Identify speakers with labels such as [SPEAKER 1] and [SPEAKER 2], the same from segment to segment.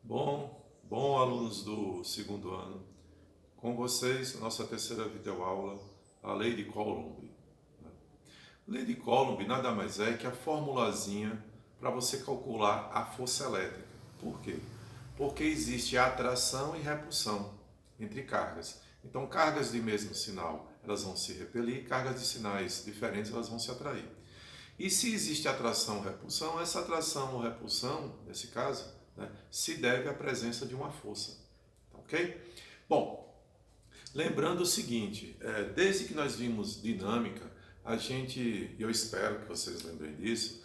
[SPEAKER 1] Bom, alunos do segundo ano, com vocês, nossa terceira videoaula, a Lei de Coulomb. Lei de Coulomb nada mais é que a formulazinha para você calcular a força elétrica. Por quê? Porque existe atração e repulsão entre cargas. Então, cargas de mesmo sinal, elas vão se repelir, cargas de sinais diferentes, elas vão se atrair. E se existe atração ou repulsão, essa atração ou repulsão, nesse caso, se deve à presença de uma força. Ok? Bom, lembrando o seguinte, desde que nós vimos dinâmica, eu espero que vocês lembrem disso,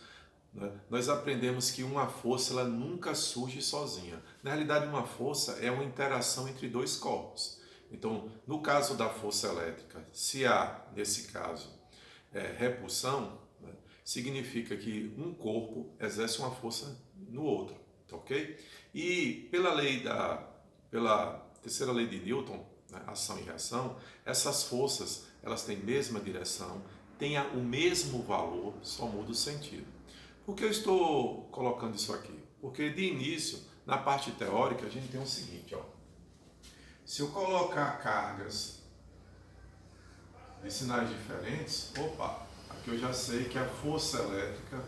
[SPEAKER 1] nós aprendemos que uma força ela nunca surge sozinha. Na realidade, uma força é uma interação entre dois corpos. Então, no caso da força elétrica, se há, nesse caso, repulsão, significa que um corpo exerce uma força no outro, ok? E pela terceira lei de Newton, ação e reação, essas forças elas têm a mesma direção, têm o mesmo valor, só muda o sentido. Por que eu estou colocando isso aqui? Porque de início, na parte teórica, a gente tem o seguinte, ó. Se eu colocar cargas de sinais diferentes, aqui eu já sei que a força elétrica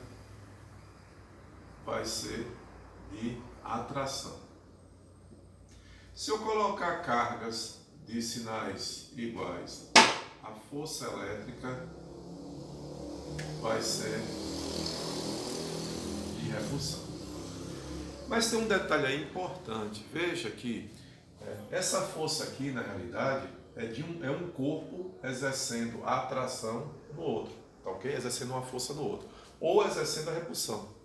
[SPEAKER 1] vai ser de atração. Se eu colocar cargas de sinais iguais, a força elétrica vai ser de repulsão. Mas tem um detalhe aí importante. Veja que essa força aqui, na realidade, é um corpo exercendo a atração no outro, tá ok? Exercendo uma força no outro, ou exercendo a repulsão.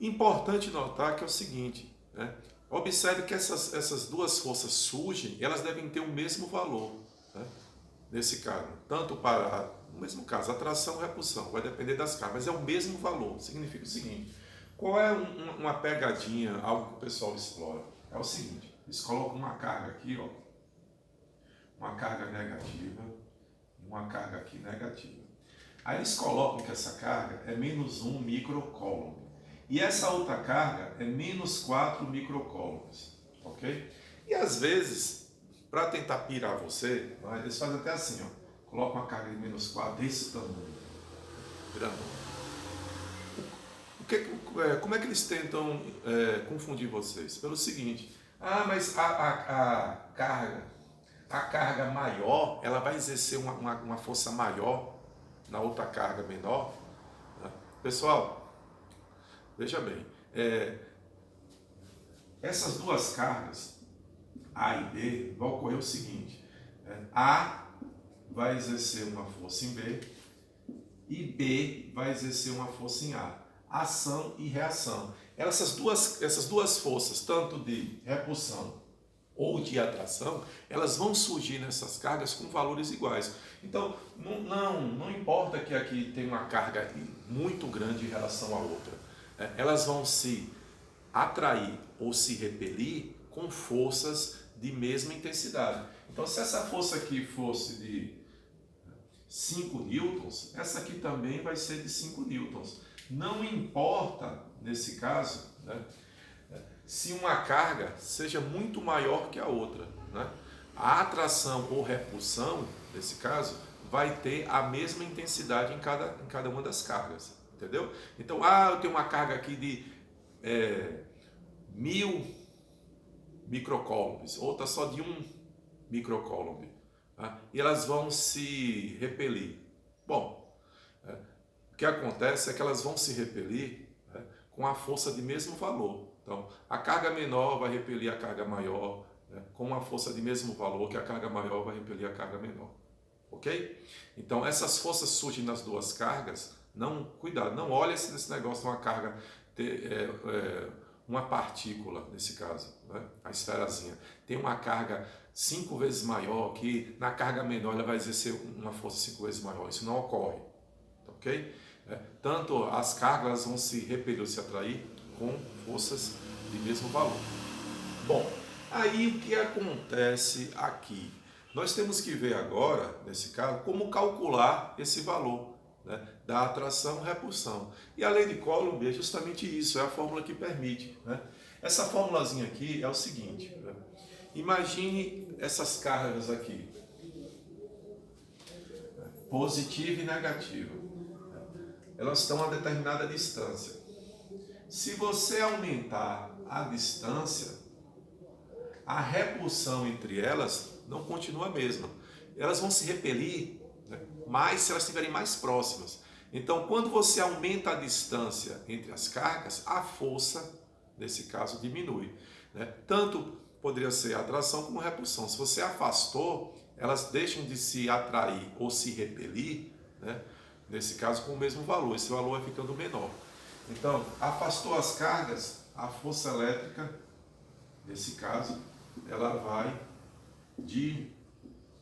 [SPEAKER 1] Importante notar que é o seguinte, observe que essas duas forças surgem, elas devem ter o mesmo valor, nesse caso, tanto para, no mesmo caso, atração e repulsão, vai depender das cargas, mas é o mesmo valor. Significa o seguinte, qual é uma pegadinha, algo que o pessoal explora? É o seguinte, eles colocam uma carga aqui, ó, uma carga negativa e uma carga aqui negativa. Aí eles colocam que essa carga é menos 1 microcoulomb. E essa outra carga é menos 4 microcoulombs, ok? E às vezes, para tentar pirar você, eles fazem até assim, ó, colocam uma carga de menos 4 desse tamanho, grandão. Como é que eles tentam confundir vocês? Pelo seguinte, mas a carga maior, ela vai exercer uma força maior na outra carga menor. Pessoal, veja bem, essas duas cargas, A e B, vai ocorrer o seguinte, A vai exercer uma força em B e B vai exercer uma força em A. Ação e reação. Essas duas forças, tanto de repulsão ou de atração, elas vão surgir nessas cargas com valores iguais. Então, não importa que aqui tem uma carga muito grande em relação à outra. Elas vão se atrair ou se repelir com forças de mesma intensidade. Então, se essa força aqui fosse de 5 newtons, essa aqui também vai ser de 5 newtons. Não importa, nesse caso, se uma carga seja muito maior que a outra. A atração ou repulsão, nesse caso, vai ter a mesma intensidade em cada uma das cargas. Entendeu? Então, eu tenho uma carga aqui de 1000 microcoulombs, outra só de 1 microcoulomb. E elas vão se repelir. Bom, o que acontece é que elas vão se repelir com a força de mesmo valor. Então, a carga menor vai repelir a carga maior, com uma força de mesmo valor que a carga maior vai repelir a carga menor. Ok? Então, essas forças surgem nas duas cargas. Cuidado, não olhe esse negócio de uma carga ter uma partícula, nesse caso, a esferazinha, tem uma carga 5 vezes maior, que na carga menor ela vai exercer uma força 5 vezes maior. Isso não ocorre, ok? Tanto as cargas vão se repelir ou se atrair com forças de mesmo valor. Bom, aí o que acontece aqui? Nós temos que ver agora, nesse caso, como calcular esse valor da atração e repulsão. E a lei de Coulomb é justamente isso, é a fórmula que permite. Essa formulazinha aqui é o seguinte, né? Imagine essas cargas aqui, positiva e negativa. Elas estão a determinada distância. Se você aumentar a distância, a repulsão entre elas não continua a mesma. Elas vão se repelir, né, mais se elas estiverem mais próximas. Então, quando você aumenta a distância entre as cargas, a força, nesse caso, diminui, né? Tanto poderia ser atração como repulsão. Se você afastou, elas deixam de se atrair ou se repelir, né? Nesse caso, com o mesmo valor. Esse valor vai ficando menor. Então, afastou as cargas, a força elétrica, nesse caso, ela vai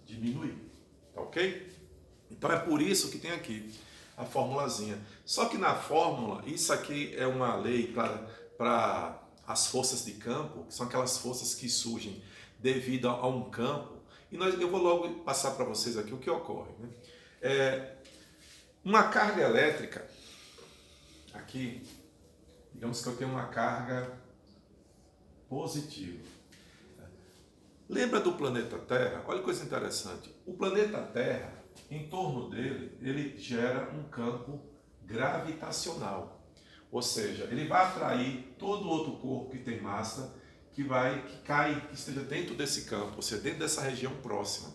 [SPEAKER 1] diminuir. Tá ok? Então é por isso que tem aqui a formulazinha. Só que na fórmula, isso aqui é uma lei para as forças de campo, que são aquelas forças que surgem devido a um campo. E eu vou logo passar para vocês aqui o que ocorre, né? Uma carga elétrica, aqui, digamos que eu tenho uma carga positiva. Lembra do planeta Terra? Olha que coisa interessante. O planeta Terra, em torno dele, ele gera um campo gravitacional. Ou seja, ele vai atrair todo outro corpo que tem massa, que cai, que esteja dentro desse campo, ou seja, dentro dessa região próxima.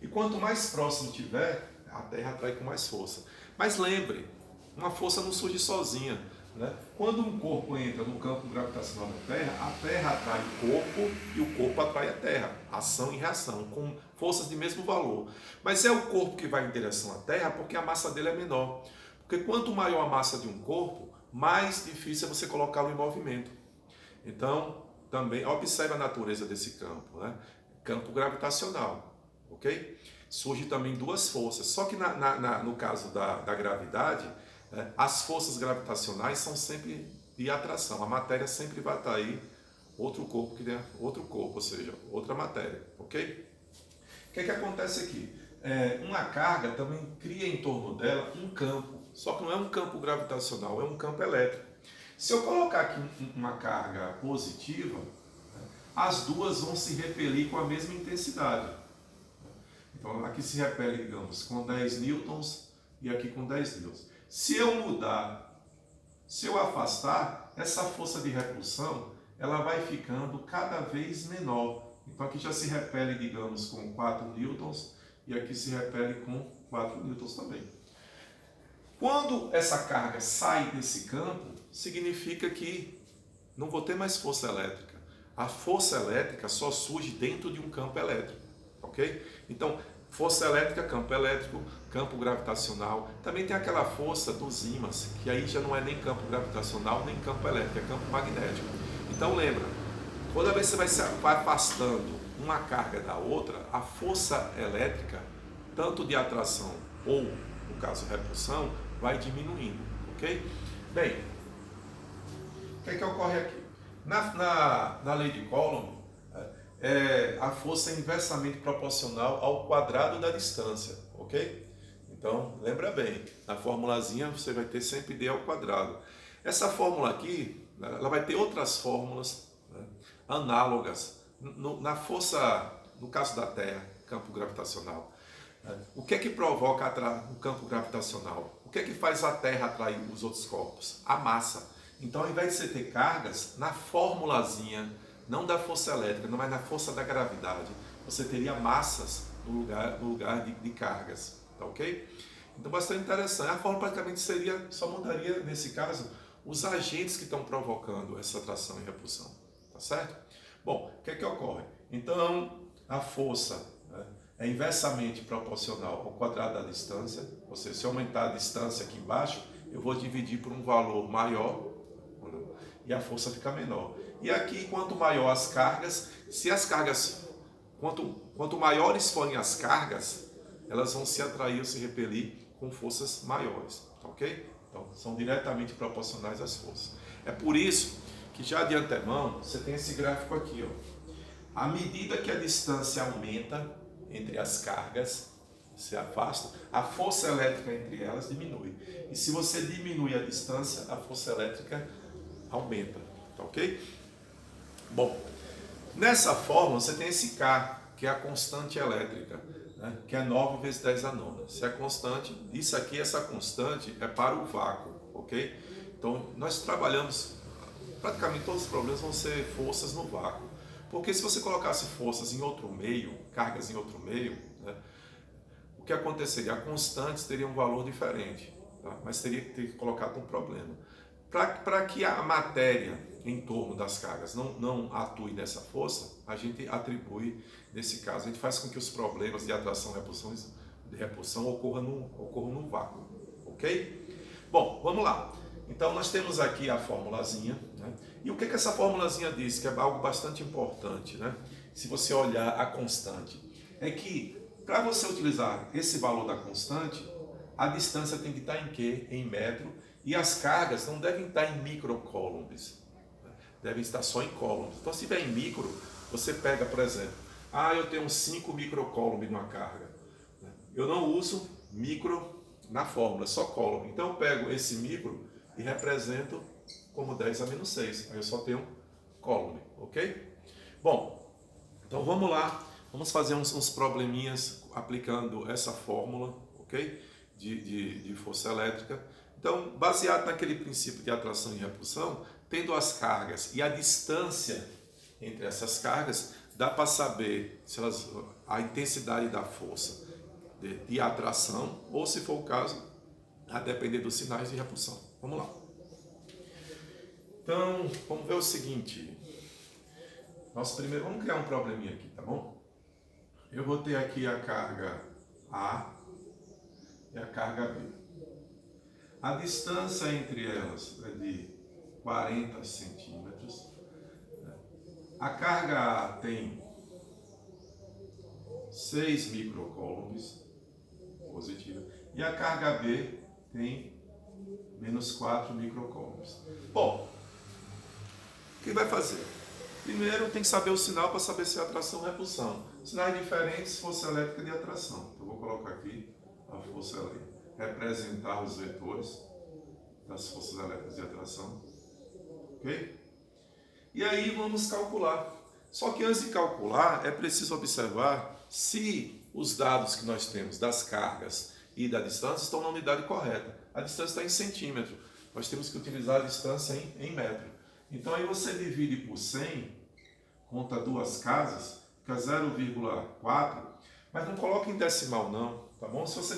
[SPEAKER 1] E quanto mais próximo tiver, a Terra atrai com mais força. Mas lembre, uma força não surge sozinha, né? Quando um corpo entra no campo gravitacional da Terra, a Terra atrai o corpo e o corpo atrai a Terra. Ação e reação, com forças de mesmo valor. Mas é o corpo que vai em direção à Terra porque a massa dele é menor. Porque quanto maior a massa de um corpo, mais difícil é você colocá-lo em movimento. Então, também observe a natureza desse campo, né? Campo gravitacional, ok? Surge também duas forças, só que no caso da gravidade, as forças gravitacionais são sempre de atração, a matéria sempre vai atrair outro corpo, ou seja, outra matéria, ok? O que acontece aqui? Uma carga também cria em torno dela um campo, só que não é um campo gravitacional, é um campo elétrico. Se eu colocar aqui uma carga positiva, as duas vão se repelir com a mesma intensidade. Então aqui se repele, digamos, com 10 newtons e aqui com 10 newtons. Se eu mudar, se eu afastar, essa força de repulsão, ela vai ficando cada vez menor. Então aqui já se repele, digamos, com 4 newtons e aqui se repele com 4 newtons também. Quando essa carga sai desse campo, significa que não vou ter mais força elétrica. A força elétrica só surge dentro de um campo elétrico, ok? Então, força elétrica, campo elétrico, campo gravitacional. Também tem aquela força dos ímãs, que aí já não é nem campo gravitacional, nem campo elétrico, é campo magnético. Então lembra, toda vez que você vai afastando uma carga da outra, a força elétrica, tanto de atração ou, no caso, repulsão, vai diminuindo, ok? Bem, o que ocorre aqui? Na lei de Coulomb, a força é inversamente proporcional ao quadrado da distância, ok? Então, lembra bem, na formulazinha você vai ter sempre D ao quadrado. Essa fórmula aqui, ela vai ter outras fórmulas, né, análogas. Na força, no caso da Terra, campo gravitacional, o que é que provoca o campo gravitacional? O que é que faz a Terra atrair os outros corpos? A massa. Então, ao invés de você ter cargas, na formulazinha, não da força elétrica, não, mas na força da gravidade, você teria massas no lugar de cargas, tá ok? Então, bastante interessante. A fórmula praticamente só mudaria, nesse caso, os agentes que estão provocando essa atração e repulsão, tá certo? Bom, o que é que ocorre? Então, a força, né, é inversamente proporcional ao quadrado da distância, ou seja, se eu aumentar a distância aqui embaixo, eu vou dividir por um valor maior e a força fica menor. E aqui, quanto maior as cargas, quanto maiores forem as cargas, elas vão se atrair ou se repelir com forças maiores, ok? Então, são diretamente proporcionais às forças. É por isso que já de antemão, você tem esse gráfico aqui, ó. À medida que a distância aumenta entre as cargas, se afasta, a força elétrica entre elas diminui. E se você diminui a distância, a força elétrica aumenta, tá ok? Bom, nessa fórmula você tem esse K, que é a constante elétrica, né? Que é 9 vezes 10 a nona. Se é constante, isso aqui, essa constante é para o vácuo, ok? Então, nós trabalhamos, praticamente todos os problemas vão ser forças no vácuo. Porque se você colocasse forças em outro meio, cargas em outro meio, né, o que aconteceria? A constante teria um valor diferente, tá? Mas teria que ter colocado um problema. Para que a matéria em torno das cargas não atue nessa força, a gente atribui, nesse caso, a gente faz com que os problemas de atração e repulsão ocorram no vácuo, ok? Bom, vamos lá. Então nós temos aqui a formulazinha, né? E o que essa formulazinha diz, que é algo bastante importante, né? Se você olhar a constante, é que para você utilizar esse valor da constante, a distância tem que estar em quê? Em metro, e as cargas não devem estar em microcoulombs, devem estar só em coulombs. Então, se tiver em micro, você pega, por exemplo, eu tenho 5 microcoulomb numa carga. Eu não uso micro na fórmula, só coulomb. Então, eu pego esse micro e represento como 10 a menos 6. Aí eu só tenho coulomb, ok? Bom, então vamos lá. Vamos fazer uns probleminhas aplicando essa fórmula, ok? De força elétrica. Então, baseado naquele princípio de atração e repulsão, tendo as cargas e a distância entre essas cargas, dá para saber se a intensidade da força de atração, ou se for o caso, a depender dos sinais de repulsão. Vamos lá. Então, vamos ver o seguinte. Vamos criar um probleminha aqui, tá bom? Eu vou ter aqui a carga A e a carga B. A distância entre elas é de 40 centímetros. A carga A tem 6 microcoulombs, positiva, e a carga B tem menos 4 microcoulombs. Bom, o que vai fazer? Primeiro tem que saber o sinal para saber se é atração ou repulsão. Sinais diferentes, força elétrica de atração. Então vou colocar aqui a força elétrica. Representar os vetores das forças elétricas de atração. Ok? E aí vamos calcular. Só que antes de calcular, é preciso observar se os dados que nós temos das cargas e da distância estão na unidade correta. A distância está em centímetro. Nós temos que utilizar a distância em metro. Então aí você divide por 100, conta duas casas, fica 0,4, mas não coloque em decimal não, tá bom? Se você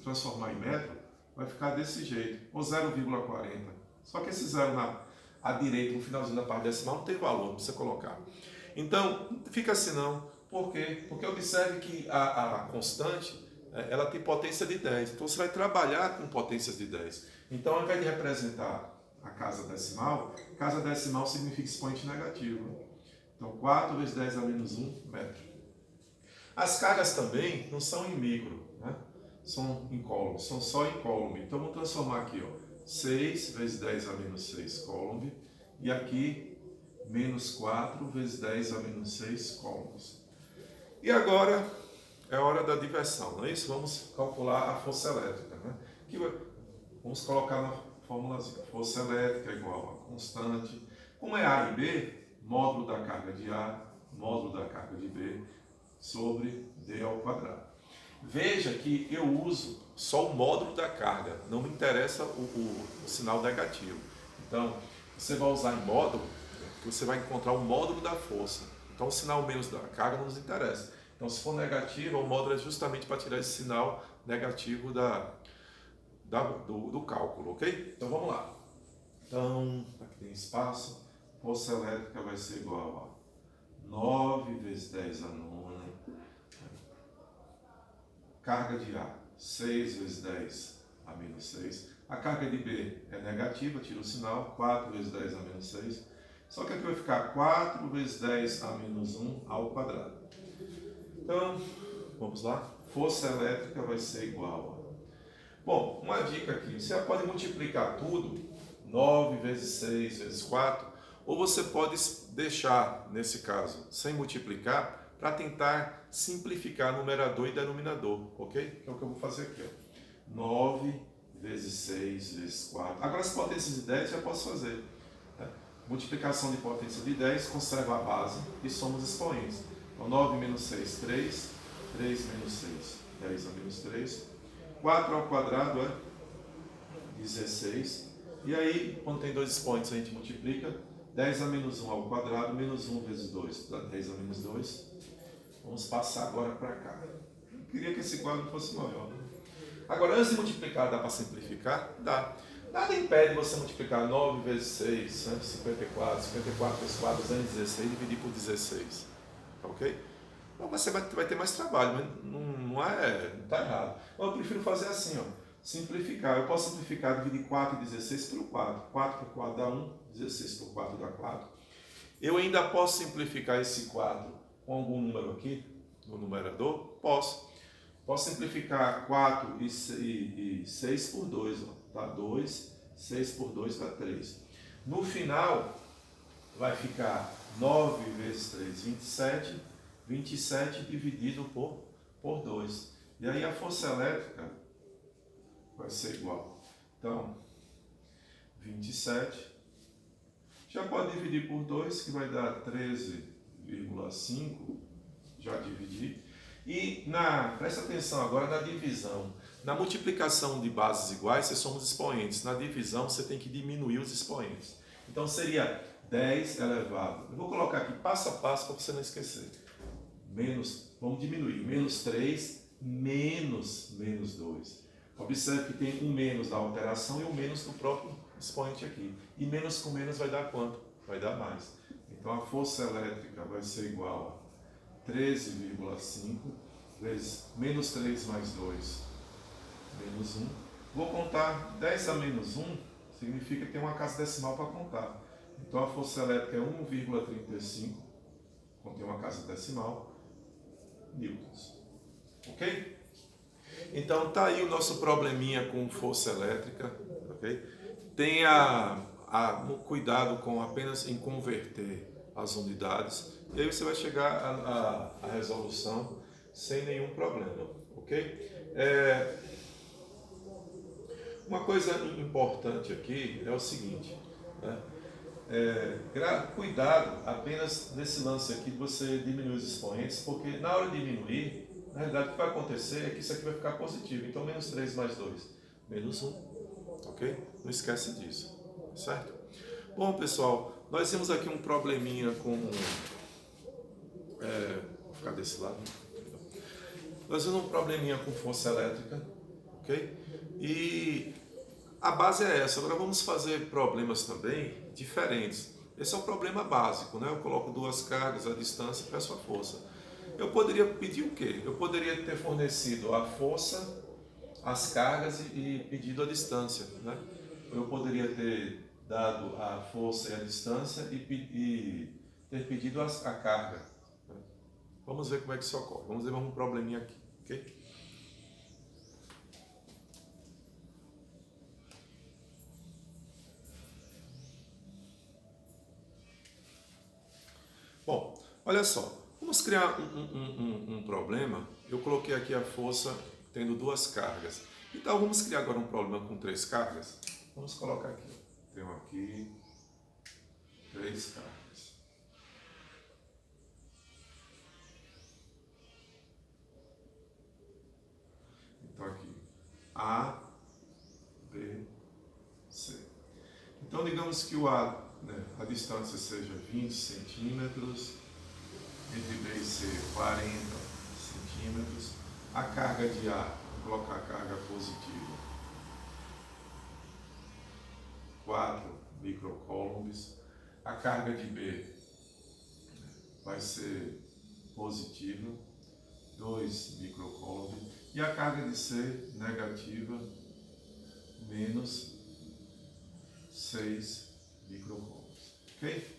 [SPEAKER 1] transformar em metro, vai ficar desse jeito, ou 0,40. Só que esse zero à direita, no finalzinho da parte decimal, não tem valor, não precisa colocar. Então, não fica assim não. Por quê? Porque observe que a constante, ela tem potência de 10. Então, você vai trabalhar com potências de 10. Então, ao invés de representar a casa decimal significa expoente negativo. Então, 4 vezes 10 a menos 1 metro. As cargas também não são em micro, né? São em coulomb, são só em coulomb. Então, vamos transformar aqui, ó, 6 vezes 10 a menos 6 coulomb, e aqui menos 4 vezes 10 a menos 6 coulombs. E agora é a hora da diversão, não é isso? Vamos calcular a força elétrica, né? Vamos colocar na formulazinha. Força elétrica é igual a constante. Como é A e B, módulo da carga de A, módulo da carga de B, sobre D ao quadrado. Veja que eu uso só o módulo da carga, não me interessa o sinal negativo. Então, você vai usar em módulo, você vai encontrar o módulo da força. Então, o sinal menos da carga não nos interessa. Então, se for negativo, o módulo é justamente para tirar esse sinal negativo do cálculo, ok? Então, vamos lá. Então, aqui tem espaço. Força elétrica vai ser igual a 9 vezes 10 a nona. Carga de A, 6 vezes 10 a menos 6. A carga de B é negativa, tira o sinal, 4 vezes 10 a menos 6. Só que aqui vai ficar 4 vezes 10 a menos 1 ao quadrado. Então, vamos lá. Força elétrica vai ser igual a... Bom, uma dica aqui. Você pode multiplicar tudo, 9 vezes 6 vezes 4, ou você pode deixar, nesse caso, sem multiplicar, para tentar simplificar numerador e denominador, ok? Que é o que eu vou fazer aqui, ó. 9 vezes 6 vezes 4. Agora as potências de 10 já posso fazer. Multiplicação de potência de 10, conserva a base e somos expoentes. Então, 9 menos 6, 3. 3 menos 6, 10 a menos 3. 4 ao quadrado é 16. E aí, quando tem dois expoentes, a gente multiplica. 10 a menos 1 ao quadrado, menos 1 vezes 2, dá 10 a menos 2. Vamos passar agora para cá. Eu queria que esse quadro fosse maior. Agora, antes de multiplicar, dá para simplificar? Dá. Nada impede você multiplicar 9 vezes 6, 154, 54 vezes 4, 216, e dividir por 16. Ok? Então você vai ter mais trabalho, mas não está errado. Então, eu prefiro fazer assim, ó, simplificar. Eu posso simplificar, dividir 4 e 16 pelo 4. 4 por 4 dá 1, 16 por 4 dá 4. Eu ainda posso simplificar esse 4 com algum número aqui, no numerador? Posso. Posso simplificar 4 e 6 por 2, ó, dá 2, 6 por 2 dá 3. No final, vai ficar 9 vezes 3, 27, 27 dividido por 2. E aí a força elétrica vai ser igual. Então, 27, já pode dividir por 2, que vai dar 13,5, já dividi. E presta atenção agora na divisão. Na multiplicação de bases iguais, você somos expoentes. Na divisão, você tem que diminuir os expoentes. Então, seria 10 elevado. Eu vou colocar aqui passo a passo para você não esquecer. Vamos diminuir. Menos 3, menos 2. Observe que tem um menos da alteração e um menos do próprio expoente aqui. E menos com menos vai dar quanto? Vai dar mais. Então, a força elétrica vai ser igual a 13,5 vezes menos 3 mais 2, menos 1. Vou contar 10 a menos 1, significa que tem uma casa decimal para contar. Então a força elétrica é 1,35, contém uma casa decimal, newtons. Ok? Então tá aí o nosso probleminha com força elétrica. Ok? Tenha cuidado com apenas em converter as unidades. E aí você vai chegar à resolução sem nenhum problema, ok? Uma coisa importante aqui é o seguinte, né? Cuidado apenas nesse lance aqui de você diminuir os expoentes, porque na hora de diminuir, na realidade o que vai acontecer é que isso aqui vai ficar positivo. Então, menos 3 mais 2, menos 1, ok? Não esquece disso, certo? Bom, pessoal, nós temos aqui um probleminha com... vou ficar desse lado. Nós temos um probleminha com força elétrica, ok? E a base é essa. Agora vamos fazer problemas também diferentes. Esse é um problema básico, né? Eu coloco duas cargas à distância e peço a força. Eu poderia pedir o quê? Eu poderia ter fornecido a força, as cargas e pedido a distância, né? Eu poderia ter dado a força e a distância e ter pedido a carga. Vamos ver como é que isso ocorre. Vamos ver um probleminha aqui, ok? Bom, olha só. Vamos criar um problema. Eu coloquei aqui a força tendo duas cargas. Então, vamos criar agora um problema com 3 cargas? Vamos colocar aqui. Tenho aqui 3 cargas. Então, aqui, A, B, C. Então, digamos que o A, né, a distância seja 20 centímetros, entre B e C 40 centímetros. A carga de A, vou colocar a carga positiva, 4 microcoulombs. A carga de B vai ser positiva, 2 microcoulombs. E a carga de C, negativa, menos 6 microcoulombs. Ok?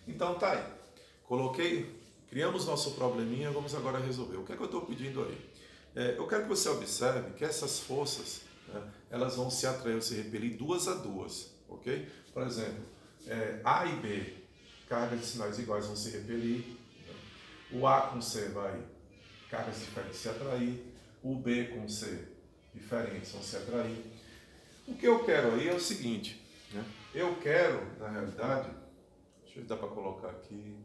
[SPEAKER 1] Então tá aí. Criamos nosso probleminha, vamos agora resolver. O que é que eu estou pedindo aí? Eu quero que você observe que essas forças, né, elas vão se atrair ou se repelir duas a duas, ok? Por exemplo, A e B, cargas de sinais iguais vão se repelir, né? O A com C vai, cargas diferentes se atrair, o B com C, diferentes vão se atrair. O que eu quero aí é o seguinte, né? Eu quero, na realidade, Deixa eu ver se dá para colocar aqui.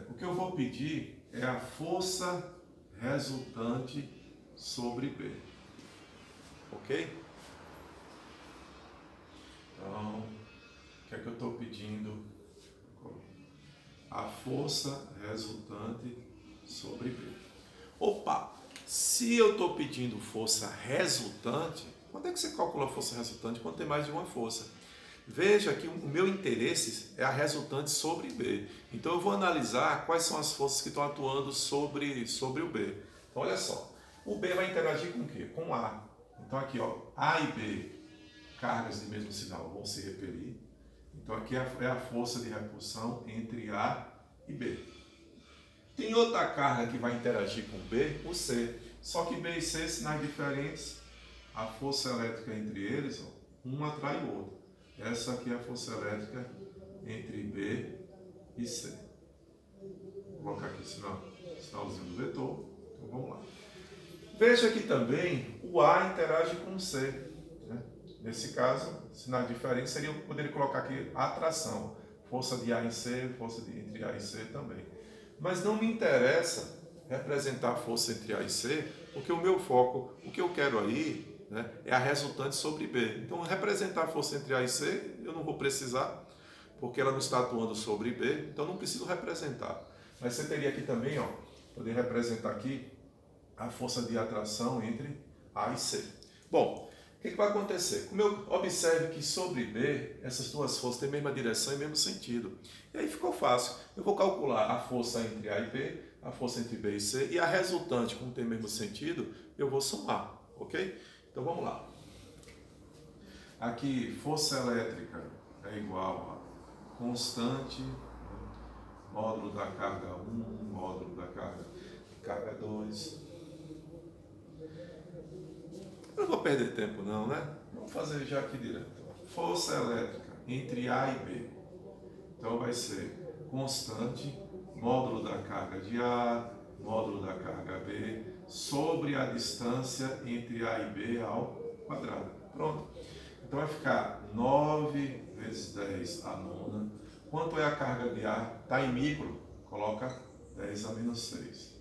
[SPEAKER 1] O que eu vou pedir é a força resultante sobre B. Ok? Então, o que é que eu estou pedindo? A força resultante sobre B. Opa! Se eu estou pedindo força resultante, quando é que você calcula a força resultante? Quando tem mais de uma força. Veja que o meu interesse é a resultante sobre B. Então eu vou analisar quais são as forças que estão atuando sobre o B. Então olha só, o B vai interagir com o quê? Com A. Então aqui, ó, A e B, cargas de mesmo sinal, vão se repelir. Então aqui é a força de repulsão entre A e B. Tem outra carga que vai interagir com B, o C. Só que B e C, sinais diferentes, a força elétrica entre eles, ó, um atrai o outro. Essa aqui é a força elétrica entre B e C. Vou colocar aqui o sinalzinho do vetor. Então vamos lá. Veja que também o A interage com o C. Né? Nesse caso, sinais diferentes seria eu poderia colocar aqui a atração. Força de A em C, força entre A e C também. Mas não me interessa representar a força entre A e C, porque o meu foco, o que eu quero aí, né, é a resultante sobre B. Então, representar a força entre A e C, eu não vou precisar, porque ela não está atuando sobre B, então não preciso representar. Mas você teria aqui também, ó, poder representar aqui a força de atração entre A e C. Bom, o que vai acontecer? Como eu observe que sobre B, essas duas forças têm a mesma direção e mesmo sentido. E aí ficou fácil. Eu vou calcular a força entre A e B, a força entre B e C, e a resultante, como tem o mesmo sentido, eu vou somar, ok? Então vamos lá. Aqui, força elétrica é igual a constante, módulo da carga 1, módulo da carga 2. Eu não vou perder tempo não, né? Vamos fazer já aqui direto. Força elétrica entre A e B. Então vai ser constante, módulo da carga de A, módulo da carga B, sobre a distância entre A e B ao quadrado. Pronto. Então vai ficar 9 vezes 10 a nona. Quanto é a carga de A? Está em micro, coloca 10 a menos 6.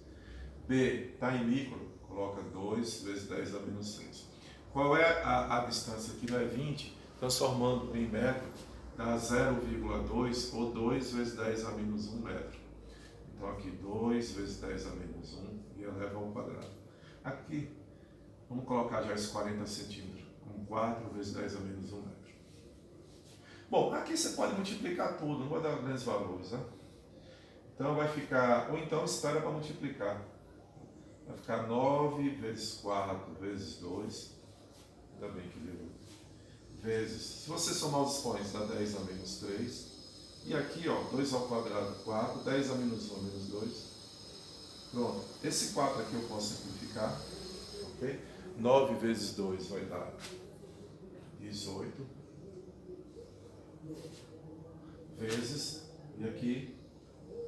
[SPEAKER 1] B está em micro, coloca 2 vezes 10 a menos 6. Qual é a distância aqui? Não é 20, transformando em metro, dá 0,2 ou 2 vezes 10 a menos 1 metro. Então aqui 2 vezes 10 a menos 1 e eleva ao quadrado. Aqui, vamos colocar já esses 40 centímetros, com 4 vezes 10 a menos 1 metro. Bom, aqui você pode multiplicar tudo, não vou dar grandes valores, né? Então vai ficar, ou então espera para multiplicar. Vai ficar 9 vezes 4 vezes 2, ainda bem que deu, vezes, se você somar os expoentes, dá 10 a menos 3, e aqui, ó, 2 ao quadrado, 4, 10 a menos 1, menos 2, pronto, esse 4 aqui eu posso simplificar, ok? 9 vezes 2 vai dar 18, vezes, e aqui,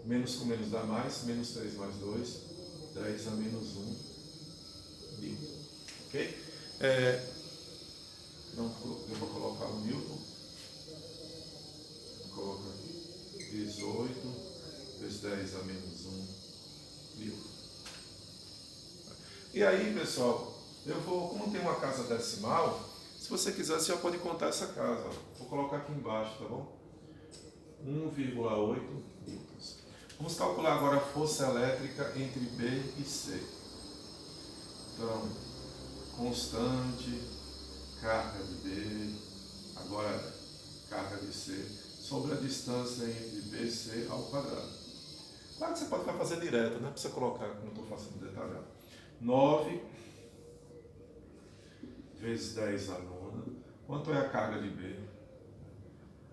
[SPEAKER 1] menos com menos dá mais, menos 3 mais 2, 10 a menos 1 mil, ok? Não, eu vou colocar o Newton, vou colocar aqui, 18 vezes 10 a menos 1 mil. E aí, pessoal, eu vou, como tem uma casa decimal, se você quiser, você já pode contar essa casa. Ó. Vou colocar aqui embaixo, tá bom? 1,8 newtons. Vamos calcular agora a força elétrica entre B e C. Então, constante, carga de B, agora carga de C, sobre a distância entre B e C ao quadrado. Claro que você pode fazer direto, não precisa colocar como estou fazendo detalhado. 9 vezes 10 a nona. Quanto é a carga de B?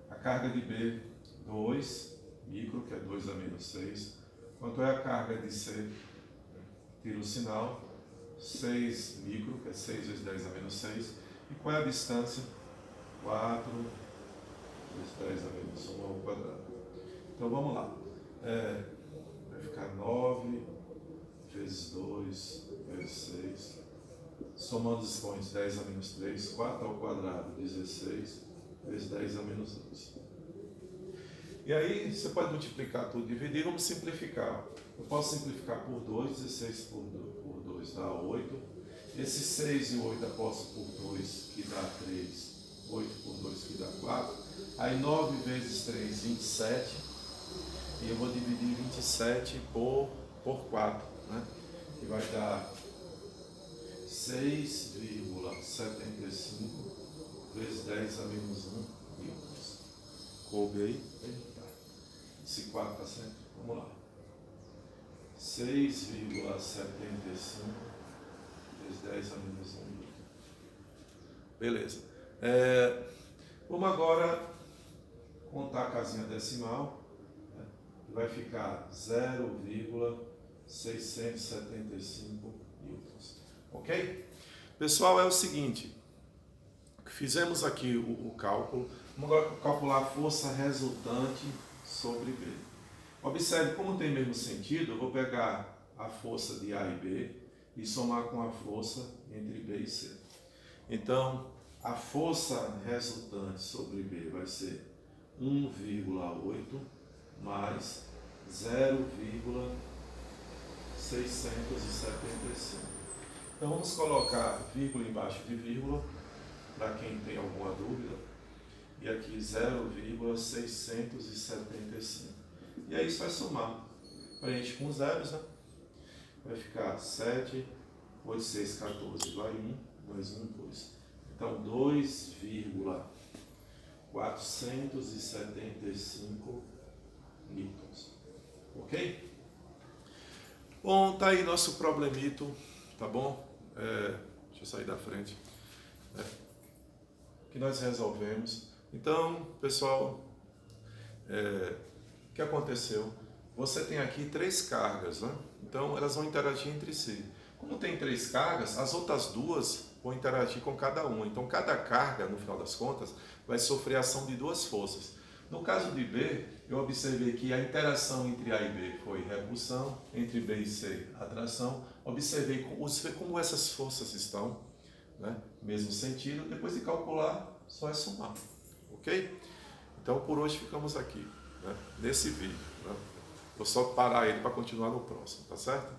[SPEAKER 1] A carga de B, 2 micro, que é 2 a menos 6. Quanto é a carga de C? Tira o sinal. 6 micro, que é 6 vezes 10 a menos 6. E qual é a distância? 4 vezes 10 a menos 1 ao quadrado. Então vamos lá. Vai ficar 9 vezes 2 vezes 6. Somando os expoentes, 10 a menos 3, 4 ao quadrado, 16, vezes 10 a menos 2. E aí você pode multiplicar tudo, dividir, vamos simplificar. Eu posso simplificar por 2, 16 por 2 dá 8. Esse 6 e o 8 aposto por 2, que dá 3. 8 por 2, que dá 4. Aí 9 vezes 3, 27. E eu vou dividir 27 por 4, né? Que vai dar 6,75 vezes 10 a menos 1 newtons. Coube aí? Eita. Esse 4 está certo? Vamos lá. 6,75 vezes 10 a menos 1 newton. Beleza. Vamos agora contar a casinha decimal. Vai ficar 0,675 newtons. Ok? Pessoal, é o seguinte. Fizemos aqui o cálculo. Vamos agora calcular a força resultante sobre B. Observe, como tem mesmo sentido, eu vou pegar a força de A e B e somar com a força entre B e C. Então, a força resultante sobre B vai ser 1,8 mais 0,675. Então vamos colocar vírgula embaixo de vírgula, para quem tem alguma dúvida, e aqui 0,675. E aí isso vai somar. Preenche com zeros, né? Vai ficar 7, 8, 6, 14, vai 1, mais 1, 2. Então 2,475 newtons. Ok? Bom, tá aí nosso problemito, tá bom? Deixa eu sair da frente. Que nós resolvemos. Então, pessoal, o que aconteceu? Você tem aqui 3 cargas, né? Então elas vão interagir entre si. Como tem 3 cargas, as outras 2 vão interagir com cada uma. Então cada carga, no final das contas, vai sofrer a ação de 2 forças. No caso de B, eu observei que a interação entre A e B foi repulsão, entre B e C, atração. Observei como essas forças estão, né? Mesmo sentido. Depois de calcular, só é somar. Ok? Então por hoje ficamos aqui, né? Nesse vídeo, né? Vou só parar ele para continuar no próximo, tá certo?